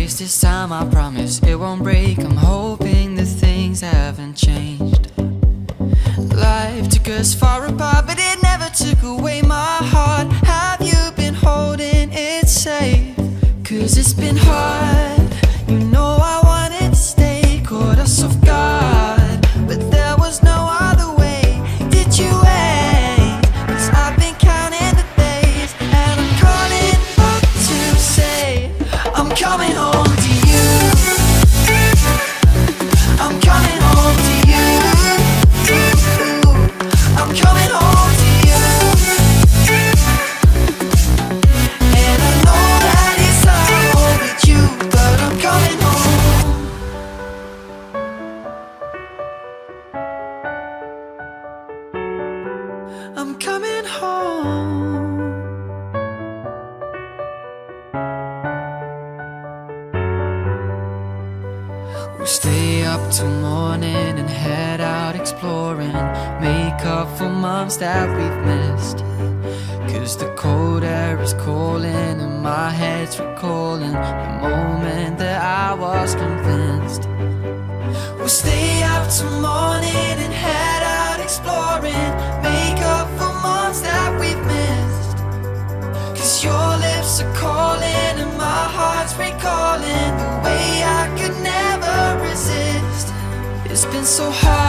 place this time, I promise it won't break. I'm hoping that things haven't changed. Life took us far apart, but it never took away my heart. Have you been holding it safe? 'Cause it's been hard. You know I wanted to stay, caught us off guard, but there was no other way. Did you wait? 'Cause I've been counting the days, and I'm calling up to say I'm coming home to you. I'm coming home to you. I'm coming home to you. And I know that it's hard with you, but I'm coming home. I'm coming home. We'll stay up till morning and head out exploring, make up for months that we've missed. 'Cause the cold air is calling and my head's recalling the moment that I was convinced. We'll stay up till morning and head out exploring, make up for months that we've missed. 'Cause your lips are calling and my heart's recalling the way I could never resist. It's been so hard.